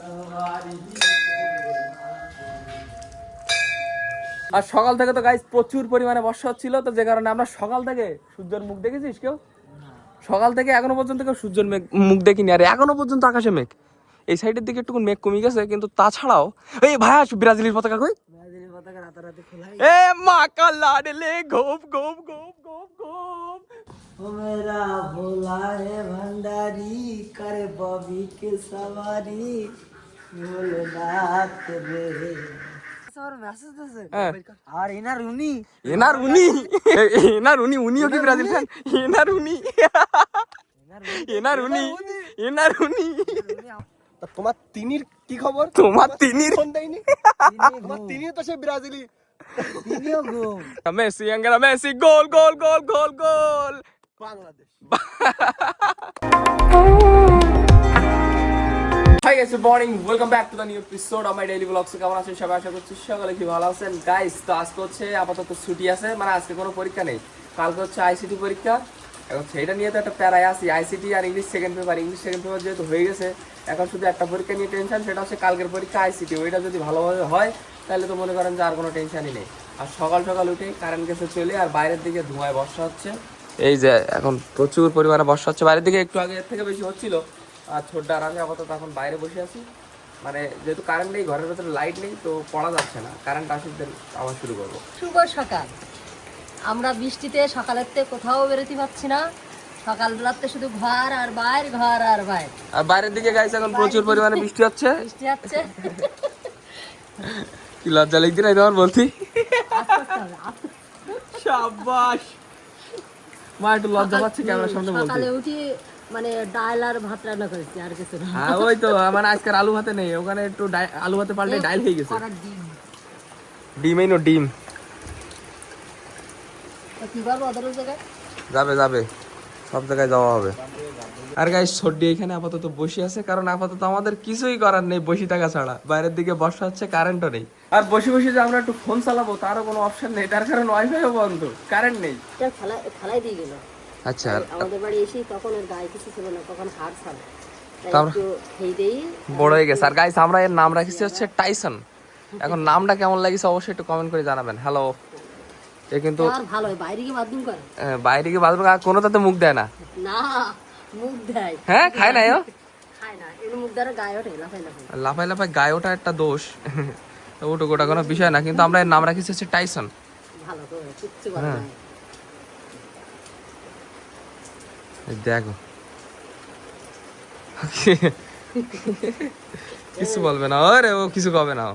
আর সকাল থেকে তো গাইস প্রচুর পরিমাণে বর্ষা হচ্ছিল, তো যে কারণে আমরা সকাল থেকে সূর্যের মুখ দেখেছিস কেউ? সকাল থেকে এখনো পর্যন্ত কেউ সূর্যের মুখ দেখিনি। আর এখনো পর্যন্ত আকাশে মেঘ, এই সাইডের দিকে একটু মেঘ কমে গেছে, কিন্তু তাছাড়াও এই ভাই ব্রাজিলের পতাকা কই? ব্রাজিলের পতাকা রাতারাতি খোলাই। এ মা কা লাডলে গোপ গোপ গোপ গোপ গোপ ও মেরা ভোলা হে ভंडारी করে ববি কে সওয়ারি ভোলেনাথ রে। আর উনিও কি ব্রাজিল ফ্যান? তোমার তিনির কি খবর? তোমার তিনির ফোন দেয়নি? তোমার তিনিও তো সে ব্রাজিলি। Messi Angela Messi goal goal goal goal goal Bangladesh. Hi guys, good morning. Welcome back to the new episode of my daily vlog. So কেমন আছেন সবাই? আশা করছি সকলে কি ভালো আছেন। গাইস, তো আজকে হচ্ছে আপাতত ছুটি আছে, মানে আজকে কোনো পরীক্ষা নেই। কালকে হচ্ছে আইসিটি পরীক্ষা। এখন সেটা নিয়ে তো একটা প্যারায় আছি। আইসিটি আর ইংলিশ সেকেন্ড পেপার, যেহেতু হয়ে গেছে, এখন শুধু একটা পরীক্ষা নিয়ে টেনশন, সেটা হচ্ছে কালকের পরীক্ষা আইসিটি। ওইটা যদি ভালোভাবে হয় তাহলে তো মনে করেন যে আর কোনো টেনশনই নেই। আর সকাল সকাল উঠে কারেন্ট গেছে চলে, আর বাইরের দিকে ধোঁয়ায় বর্ষা হচ্ছে। এই যে এখন প্রচুর পরিমাণে বর্ষা হচ্ছে, বাইরের দিকে একটু আগে এর থেকে বেশি হচ্ছিল। আর ছোটটা আর আমি আপাতত এখন বাইরে বসে আছি, মানে যেহেতু কারেন্ট নেই, ঘরের ভেতরে লাইট নেই, তো পড়া যাচ্ছে না। কারেন্ট আসলে আবার শুরু করবো। শুভ সকাল। আমরা বৃষ্টিতে সকালের থেকে কোথাও বেরোতে পারছি না। সকাল বেলাতে শুধু ঘর আর বাইর, ঘর আর বাইর। আর বাইরের দিকে গাইছে এখন প্রচুর পরিমাণে বৃষ্টি হচ্ছে। বৃষ্টি হচ্ছে। কি লজ্জা লাগছে না তোমার বলছি? শাবাশ মা, একটু লজ্জা পাচ্ছে ক্যামেরার সামনে বলতে। সকালে উঠি মানে ডাল আর ভাত রান্না করেছি, আর কিছু না। হ্যাঁ ওই তো, মানে আজকের আলু ভাতে নেই, ওখানে একটু আলু ভাতে পাল্টে ডাল হয়ে গেছে। ডিমই নো ডিম। কি করবো ওদের জায়গায়? যাবে যাবে, সব জায়গায় যাওয়া হবে। আর গাইস, সর্দি এখানে আপাতত বসে আছে, কারণ আপাতত আমাদের কিছুই করার নেই বসে থাকা ছাড়া। বাইরের দিকে বর্ষা হচ্ছে, কারেন্টও নেই। আর বসে বসে যে আমরা একটু ফোন চালাবো তারও কোনো অপশন নেই, তার কারণ ওয়াইফাইও বন্ধ, কারেন্ট নেই। খেলাই দিয়ে গেল। আচ্ছা, আমাদের বাড়ি এসে তখন এর গায়ে কিছু ছিল না, তখন হাড় ছাড় বড় হয়ে গেছে। আর গাইস, আমরা এর নাম রাখছি হচ্ছে টাইসন। এখন নামটা কেমন লাগিছে অবশ্যই একটু কমেন্ট করে জানাবেন। হ্যালো, এ কিন্তু ভালো বাইরে গিয়ে বাথরুম করে, বাইরে গিয়ে বাথরুম কোনো তাতে মুখ দেয় না। না মুখ দেয়, হ্যাঁ খায় না, খায় না, এর মুখ দ্বারা গায়ে ওঠে লাফাই লাফাই গায়ে ওঠা একটা দোষ। ওটা গোটা কোনো বিষয় না, কিন্তু আমরা এর নাম রাখছি হচ্ছে টাইসন। ভালো করে কিচ্ছু বলে না। দেখো কিছু বলবে না, আরে ও কিছু কবে না।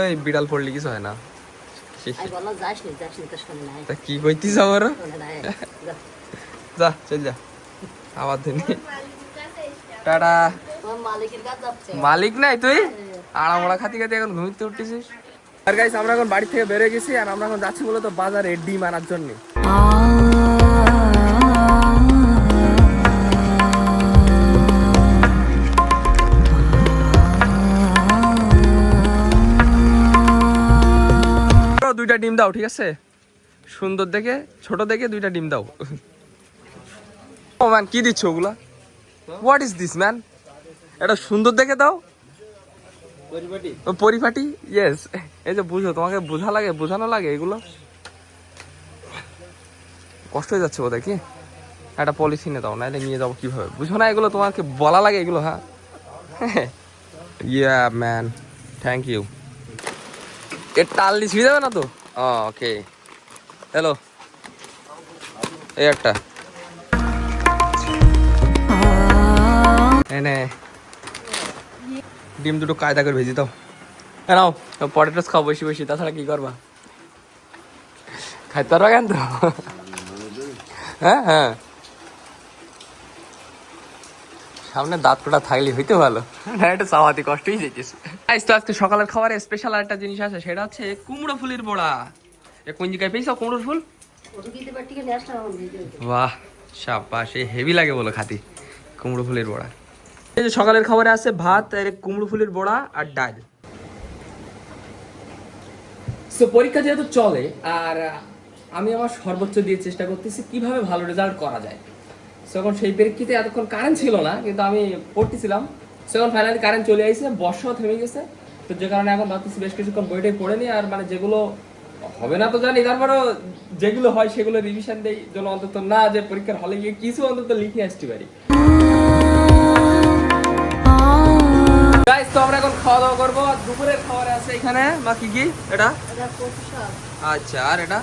ওই বিড়াল পড়লি কিছু হয় না। কি কইতিস আবার? যা চল যা, আবার ধনি টাটা। মালিক নাই তুই, আড়ামোড়া খাতি খাতি এখন ঘুমিতে উঠতেছিস। আর গাইস, আমরা এখন বাড়ি থেকে বেরিয়ে গেছি, আর আমরা এখন যাচ্ছি মূলত বাজারে ডিম আনার জন্য। দুইটা ডিম দাও, ঠিক আছে? সুন্দর দেখে, ছোট দেখে দুইটা ডিম দাও। ও ম্যান, কি দিচ্ছ ওগুলা? What is this man? এটা সুন্দর দেখে দাও। পরিপাটি, ইয়েস। এই যে বুঝো, তোমাকে বোঝানো লাগে এগুলো। কষ্ট হয়ে যাচ্ছে বোধহয়, কি একটা পলিথিনে দাও, নাহলে নিয়ে যাবো কিভাবে? বুঝো না এগুলো, তোমাকে বলা লাগে এগুলো। হ্যাঁ ইয়া ম্যান, থ্যাংক ইউ। এর টাল ছিঁড়ে যাবে না তো? ওকে, হ্যালো, এই একটা এনে ডিম দুটো কায়দা করে ভেজি দাও। নাও পটেটোস খাও বেশি বেশি, তাছাড়া কি করবা? খাইতে পারবা কেন তো? হ্যাঁ হ্যাঁ, সামনে দাঁত কোটা থাকলে হইতে ভালো, এটা চাওয়াতে কষ্টই যেতেছে। আজকে সকালের খাবারে স্পেশাল একটা জিনিস আছে, সেটা হচ্ছে কুমড়ো ফুলের বড়া। কোন জায়গায় পেয়েছ কুমড়োর ফুল? বাহ শাবাশ, হেভি লাগে বলো খাতি কুমড়ো ফুলের বড়া। এই যে সকালের খাবারে আছে ভাত, কুমড়ো ফুলের বড়া আর ডাল। পরীক্ষা যেহেতু চলে, আর আমি আমার সর্বোচ্চ দিয়ে চেষ্টা করতেছি কিভাবে ভালো রেজাল্ট করা যায়। তখন সেই প্রেক্ষিতে এতক্ষণ কারেন্ট ছিল না, কিন্তু আমি পড়তেছিলাম। তখন ফাইনালি কারেন্ট চলে আসছে, বর্ষাও থেমে গেছে। তো যে কারণে এখন ভাবতেছি বেশ কিছুক্ষণ বইটাই পড়ে নিই, আর মানে যেগুলো হবে না তো জানি, তারপরেও যেগুলো হয় সেগুলো রিভিশন দেই, যেন অন্তত না যে পরীক্ষার হলে গিয়ে কিছু অন্তত লিখে আসতে পারি। গাইস, তো আমরা এখন খাওয়া দাওয়া করবো। আর দুপুরের খাবারে আছে এখানে বা কি কি এটা, আচ্ছা, আর এটা,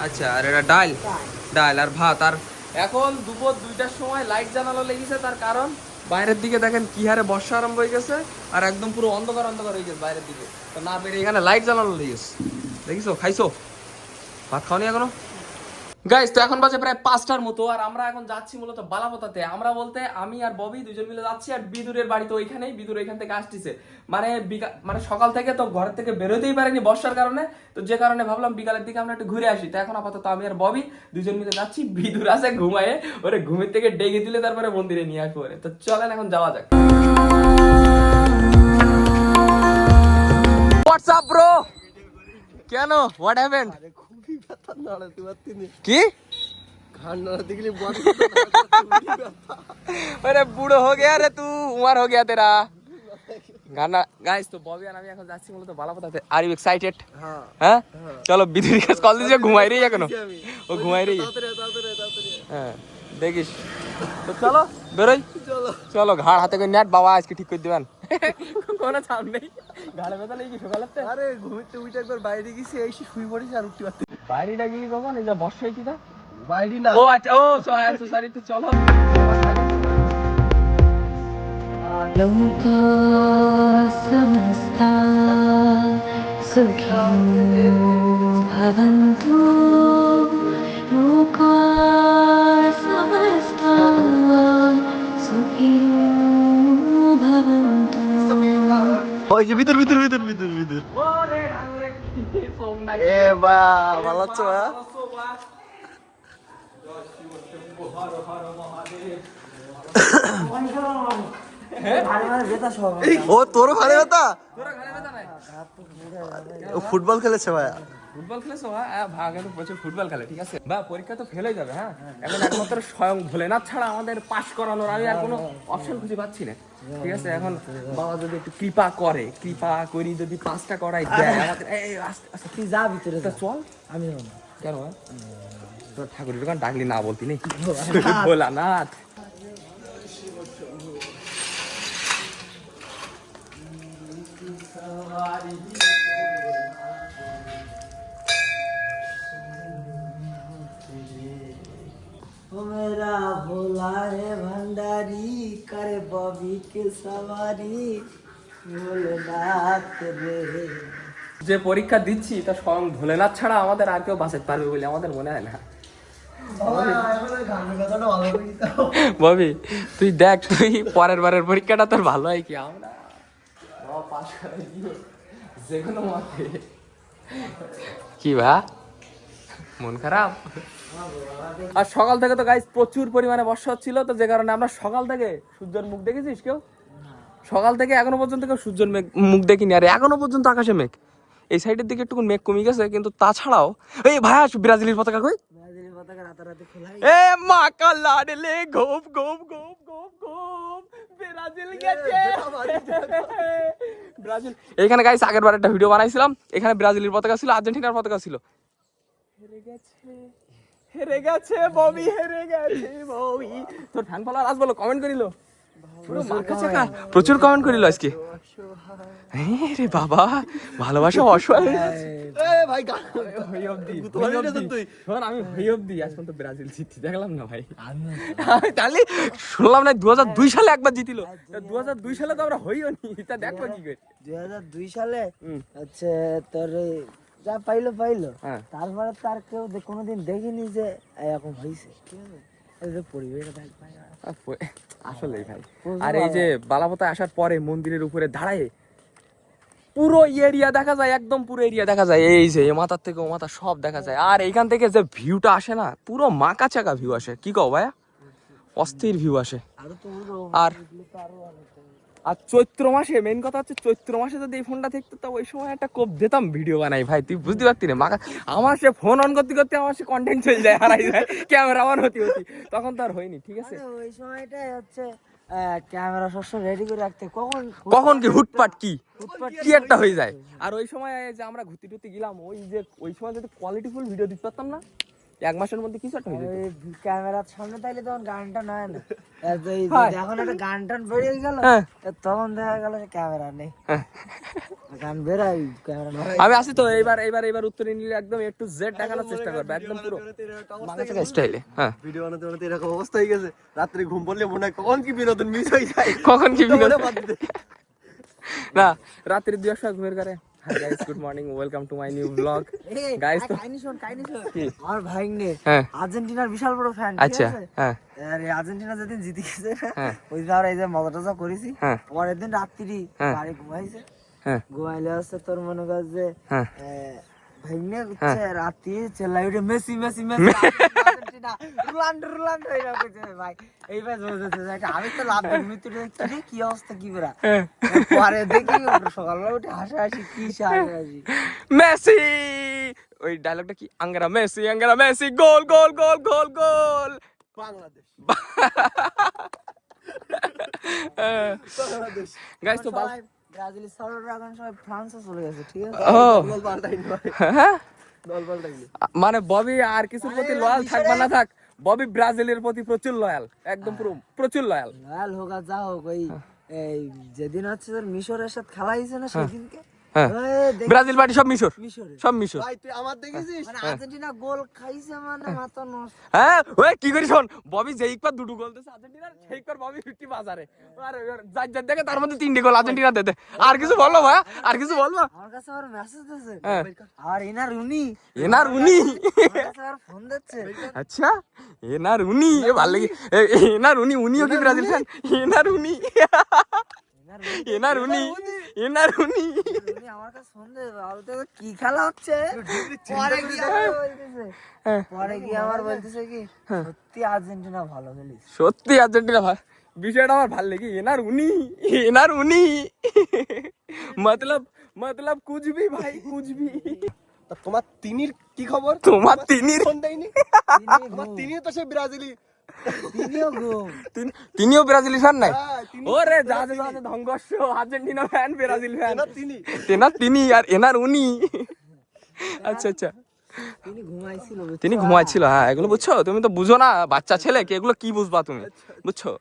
আচ্ছা, আর এটা ডাল ডাল আর ভাত। আর এখন দুপুর 2টার সময় লাইট জ্বালানো লেগেছে, তার কারণ বাইরের দিকে দেখেন কি হারে বর্ষা আরম্ভ হয়ে গেছে, আর একদম পুরো অন্ধকার অন্ধকার হয়ে গেছে বাইরের দিকে। তো না পেরে এখানে লাইট জ্বালানো লেগেছে। দেখিছো, খাইছো? ভাত খাওনি এখনো? গাইস, তো এখন বাজে প্রায় 5টার মতো, আর আমরা এখন যাচ্ছি মূলত বালাপোতাতে। আমরা বলতে আমি আর ববি দুজন মিলে যাচ্ছি, আর বিদুরের বাড়ি তো ওইখানেই, বিদুর এখান থেকে আসতেছে। মানে সকাল থেকে তো ঘর থেকে বেরোতেই পারিনি বর্ষার কারণে, তো যে কারণে ভাবলাম বিকালের দিকে আমরা একটু ঘুরে আসি। তো এখন আপাতত আমি আর ববি দুজন মিলে যাচ্ছি। বিদুর আছে ঘুমায়ে, ওরে ঘুমের থেকে ডেকে দিলে তারপরে মন্দিরে নিয়ে আসবো। তো চলেন এখন যাওয়া যাক। হোয়াটসঅ্যাপ ব্রো, কেন, হোয়াট হ্যাপেন্ড? খুবই ব্যথা নাড়াতে পারতিনি। কি ঘাড় নাড়াতে গেলে বড় अरे बूढ़ो हो गया रे तू, उम्र हो गया तेरा गाना। गाइस, तो बॉबी আর আমি এখন যাচ্ছি মূলত বালাপোতাতে। Are you excited? হ্যাঁ, চলো বিদুর কাছে কল দিছে, ঘুমাই রই এখনো, ও ঘুমাই রই। হ্যাঁ, দেখিস তো, চলো বেরোই। চলো ঘাড় হাতে করে নেট, বাবা আজকে ঠিক করে দিবেন। কোনো চাপ নেই, ঘাড়ে ব্যথা নেই কি সকালেতে? আরে ঘুমিতে উঠে একবার বাইরে গেছি, এই শুয়ে পড়েছি আর উঠতে পারছি। বাইরেটা গিয়ে কখন এই যে বর্ষা হয়েছি তা? বাইরে না, ও আচ্ছা, ও সরি, তো চলো। लोका समस्ता सुखिनो भवन्तु, लोका समस्ता सुखिनो भवन्तु। ওই যে ভিতর ভিতর ভিতর ভিতর ভিতর। এ বা ভালো আছো? ও তোরও ঘাড়ে ব্যথা? ও ফুটবল খেলেছে ভাইয়া। ফুটবল খেলেছো? হ্যাঁ, ভাগে তো প্রচুর ফুটবল খেলে, ঠিক আছে বা পরীক্ষা তো ফেল হয়ে যাবে। হ্যাঁ, এখন একমাত্র স্বয়ং ভোলেনাথ ছাড়া আমাদের পাস করানোর আমি আর কোনো অপশন খুঁজে পাচ্ছি না, ঠিক আছে। এখন বাবা যদি একটু কৃপা করে, কৃপা করি যদি পাসটা করাই দেয় আমাদের। এই আস্তে আস্তে তুই যা ভিতরে, তা চল। আমি যাবো না কেন? তোর ঠাকুরের দোকান ডাকলি না বলতি নেই, ভোলানাথ। मेरा भोला है भंडारी, करे बॉबी के सवारी, भोलेनाथ रे। যে পরীক্ষা দিচ্ছি তা স্বয়ং ভোলেনাথ ছাড়া আমাদের আর কেউ বাঁচাতে পারবে বলে আমাদের মনে হয় না। ববি, তুই দেখ, তুই পরের বারের পরীক্ষাটা তোর ভালো হয় কি, আমরা পাস করাই দিও যে কোনো মতে। কি ভা, মন খারাপ? আর সকাল থেকে তো গাইস প্রচুর পরিমাণে বর্ষা হচ্ছিল, তো যে কারণে আমরা সকাল থেকে সূর্যের মুখ দেখেছিস কেউ? সকাল থেকে এখনো পর্যন্ত কেউ সূর্যের মুখ দেখিনি। আর এখনো পর্যন্ত আকাশে মেঘ, এই সাইডের দিকে একটু মেঘ কমে গেছে, কিন্তু তাছাড়াও এই ভাইয়া ব্রাজিলের পতাকা কই? এ মা কা লাডলে গোপ গোপ গোপ গোপ গোপ, ব্রাজিল গেছে। ব্রাজিল এখানে গাইস আগের বার একটা ভিডিও বানাইছিলাম, এখানে ব্রাজিলের পতাকা ছিল, আর্জেন্টিনার পতাকা ছিল। হেরে গেছে ববি, হেরে গেছে ববি। তোর ফ্যান ফলোয়ার আজ বলো, কমেন্ট করিল প্রচুর কমেন্ট করিল আজকে। রে বাবা, ভালোবাসা অসহায় হয়ে যাচ্ছে। ভাই আমি হই অব্দি আজ পর্যন্ত ব্রাজিল জিতি দেখলাম না ভাই। তাহলে শুনলাম না 2002 সালে একবার জিতিল, 2002 সালে তো আমরা হইও নি, তা দেখবো কি করে। 2002 সালে হচ্ছে তোর যা পাইলো তারপরে তার কেউ কোনোদিন দেখিনি যে এরকম হয়েছে, ঠিক আছে। এই যে পরিবেশ দেখ ভাই, আসলেই ভাই। আর এই যে বালাপোতায় আসার পরে মন্দিরের উপরে দাঁড়ায় পুরো এরিয়া দেখা যায়, একদম পুরো এরিয়া দেখা যায়। এই যে এ মাথার থেকে ও মাথা সব দেখা যায়। আর এইখান থেকে যে ভিউটা আসে না, পুরো মাকা চাকা ভিউ আসে। কি কও ভাইয়া, অস্থির ভিউ আসে। আর আর চৈত্র মাসে মেন কথা হচ্ছে চৈত্র মাসে যদি এই ফোনটা থাকতো তো ওই সময় একটা কোপ দিতাম ভিডিও বানাই ভাই, তুই বুঝতে পারতি না মাকা। আমার সে ফোন অন করতে করতে আমার সে কন্টেন্ট চলে যায়, হারাই যায়, ক্যামেরা অন হতে হতে, তখন তো আর হয়নি। ঠিক আছে, ওই সময়টাই হচ্ছে ক্যামেরা সবসময় রেডি করে রাখতে, কখন কি হুটপাট কি কি একটা হয়ে যায়। আর ওই সময় যে আমরা ঘুরতে টুরতে গেলাম, ওই সময় যদি কোয়ালিটিফুল ভিডিও দিতে পারতাম না, 1 মাসের মধ্যে কিছু একটা হয়ে যেত। ক্যামেরার সামনে তাইলে তখন গানটা নয় না, হ্যাঁ। এখন একটা গান টান বেরিয়ে গেল, হ্যাঁ। তখন দেখা গেল ক্যামেরা নেই, গান বেরাই ক্যামেরা নয়। আমি আসি তো এইবার উত্তরে নিলে একদম একটু জেড দেখানোর চেষ্টা করবে, একদম পুরো বাংলাদেশের স্টাইলে। হ্যাঁ, ভিডিও বানাতে বানাতে এরকম অবস্থা হয়ে গেছে, রাত্রে ঘুম পড়লে মনে হয় কখন কি বিনোদন মিস হয়ে যায়, কখন কি বিনোদন। বাদ দিতে। না, রাত্রি 2 সময় ঘুমের ঘরে। Hi guys, good morning, welcome to my new blog. Guys তো কাহিনী শোন আমার ভাইঙ্গে হ্যাঁ আর্জেন্টিনার বিশাল বড় ফ্যান। আচ্ছা হ্যাঁ আর এই আর্জেন্টিনা যেদিন জিতে গেছে হ্যাঁ। ওই দিন আমরা এই যে মজা টজা করেছি, হ্যাঁ। পরের দিন রাত্রি হ্যাঁ। বাড়ি ঘুমাইছে, হ্যাঁ ঘুমাইলে হচ্ছে তোর মনে কর যে হ্যাঁ ভাইঙ্গে হচ্ছে রাত্রি চেল্লাই উঠে Messi Messi Messi Argentina Ronaldo Ronaldo এরকম করছে ভাই। এই ভাই বলতেছে যে আমি তো লাভ মৃত্যু দেখছি কি অবস্থা কি বেরা, পরে দেখি সকালবেলা উঠে হাসাহাসি কি হাসাহাসি। মেসি, ওই ডায়লগটা কি, আঙ্গারা মেসি, গোল গোল গোল গোল গোল বাংলাদেশ গাইস তো ব্রাজিল সাউথ ড্রাগন সবাই ফ্রান্সে চলে গেছে, ঠিক আছে। ও দল পাল্টাইনি ভাই, হ্যাঁ, দল পাল্টাইনি। মানে ববি আর কিছুর প্রতি লয়াল থাক বা না থাক, ববি ব্রাজিলের প্রতি প্রচুর লয়াল, একদম পুরো প্রচুর লয়াল। লয়াল হোক আর যা হোক, ওই এই যেদিন হচ্ছে তোর মিশরের সাথে খেলা হয়েছে না সেদিনকে হ্যাঁ, ব্রাজিল পার্টি সব মিশর, মিশরে সব মিশর। ভাই তুই আমার দেখেছিস? মানে আর্জেন্টিনা গোল খাইছে মানে মাথা নষ্ট। হ্যাঁ ওই কি করি শোন, ববি যেইবার দুটো গোল দিয়েছে আর্জেন্টিনার, সেইবার ববি 50 বাজারে, আর যার দেখে তার মধ্যে 3টে গোল আর্জেন্টিনা দিতে। আর কিছু বলবো ভাই, আর কিছু বলবো? আমার কাছে আর মেসেজ দিয়েছে, হ্যাঁ। আর এনার উনি এনার উনি, আমার কাছে আর ফোন দিচ্ছে। আচ্ছা এনার উনি, এ ভালো লাগে, এনার উনি, উনিও কি ব্রাজিল ফ্যান? এনার উনি, এনার উনি, এনার উনি। উনি আমার কাছে ফোন দিয়ে বলতে কি খেলা হচ্ছে, পরে গিয়ে আমার বলতেছে, পরে গিয়ে আমার বলতেছে কি সত্যি আর্জেন্টিনা ভালো খেলিস। সত্যি আর্জেন্টিনা ভাই, বিষয়টা আমার ভালো লাগে। এনার উনি, এনার উনি, মতলব কুছ ভি ভাই, কুছ ভি। তা তোমার তিনির কি খবর? তোমার তিনির ফোন দেয়নি? আমার তিনিও তো সে ব্রাজিলি। তিনিও ঘুম। তিনিও ব্রাজিল ফ্যান নাই? হ্যাঁ, তিনি- ওরে যাতে যাতে ধ্বংস, আর্জেন্টিনা ফ্যান, ব্রাজিল ফ্যান। এনার তিনি। তেনার তিনি আর এনার উনি। আচ্ছা আচ্ছা, তিনি ঘুমাইছিল, তিনি ঘুমাচ্ছিল। হ্যাঁ, এগুলো বুঝছো, তুমি তো বুঝো না, বাচ্চা ছেলে কি, এগুলো কি বুঝবা তুমি, বুঝছো?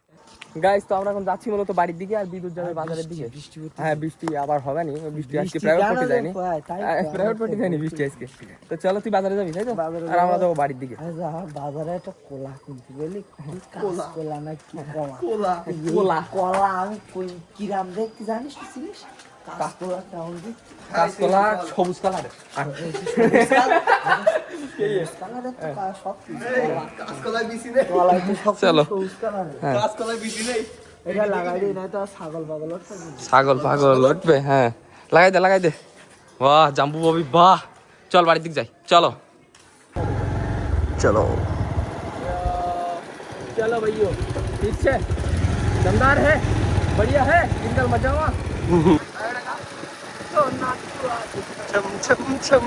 গাইস তো আমরা এখন যাচ্ছি মূলত বাড়ির দিকে, আর বিদ্যুৎ যাবে বাজারের দিকে। হ্যাঁ, বৃষ্টি আবার হবে নি, বৃষ্টি আজকে প্রাইভেট পড়তে যায়নি, প্রাইভেট পড়তে যায়নি বৃষ্টি আজকে। তো চলো তুই বাজারে যাবি তাই তো, আর আমরা যাবো বাড়ির দিকে। বাজারে একটা কোলা কিনতে বলি, কোলা না কি কলা, কোলা কলা আমি কিরাম দেখতে জানিস তো, চিনিস কাঁচকলা কেমন দিক, কাঁচকলা সবুজ কালার, কালারের তো সব কিছু কাঁচকলায় বিচি নেই। কলাই তো সব চলো। সবুজ কালারের, কাঁচকলায় বিচি নেই। এটা লাগাই দিই না তো ছাগল পাগল উঠবে। ছাগল পাগল উঠবে। হ্যাঁ, লাগাই দে। বাহ জাম্বু ববি বাহ, চল বাড়ির দিকে যাই, চলো চলো चलो भैया, ठीक है, दमदार है, बढ़िया है, जिंगल मचावा। छम छम छम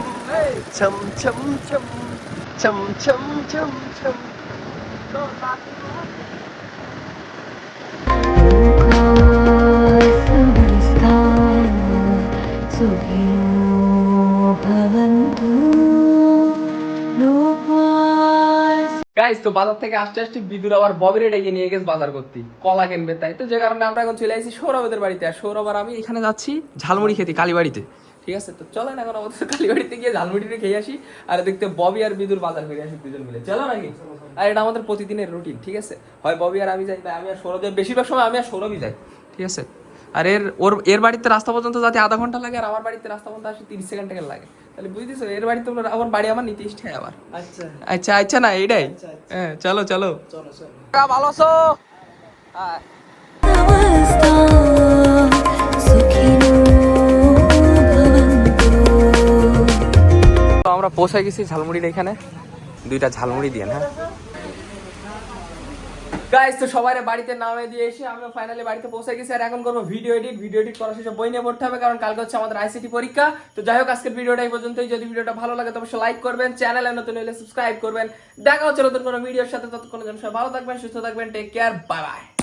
छम छम छम छम छम छम छम। গাইস তো বাজার থেকে আসতে আসতে বিদুর আবার ববিরে ডেকে নিয়ে গেছে বাজার করতে, কলা কিনবে, তাই তো যে কারণে আমরা এখন চলে আসি সৌরভদের বাড়িতে। আর সৌরভ আর আমি এখানে যাচ্ছি ঝালমুড়ি খেতে কালীবাড়িতে। ঠিক আছে, তো চলেন এখন আমাদের কালীবাড়িতে গিয়ে ঝালমুড়িটা খেয়ে আসি, আর দেখতে ববি আর বিদুর বাজার করে আসি দুজন মিলে, চলো নাকি? আর এটা আমাদের প্রতিদিনের রুটিন, ঠিক আছে, হয় ববি আর আমি যাই, বা আমি আর সৌরভ যাই, বেশিরভাগ সময় আমি আর সৌরভই যাই, ঠিক আছে। আর এর বাড়িতে রাস্তা পর্যন্ত যাতে আধা ঘন্টা লাগে, আর আমার বাড়িতে রাস্তা পর্যন্ত আসে 30 সেকেন্ড টাকা লাগে, তাহলে বুঝতেছো, এর বাড়িতে আমার বাড়ি আমার নিতে ইচ্ছে আবার। আচ্ছা আচ্ছা না এইটাই, হ্যাঁ চলো চলো ভালো আছো? তো আমরা পৌঁছে গেছি ঝালমুড়ির এখানে, 2টা ঝালমুড়ি দিয়ে। হ্যাঁ গাইস তো সবাই বাড়িতে নামে দিয়ে এসে আমিও ফাইনালি বাড়িতে পৌঁছে গেছি আর এখন করবো ভিডিও এডিট করার শেষে বই নিয়ে পড়তে হবে কারণ কালকে হচ্ছে আমাদের আইসিটি পরীক্ষা। তো যাই হোক আজকের ভিডিওটা এই পর্যন্তই। যদি ভিডিওটা ভালো লাগে তো অবশ্যই লাইক করবেন, চ্যানেলে নতুন হলে সাবস্ক্রাইব করবেন। দেখা হচ্ছে নতুন কোনো ভিডিওর সাথে, ততক্ষণের জন্য সবাই ভালো থাকবেন, সুস্থ থাকবেন, টেক কেয়ার, বাই বাই।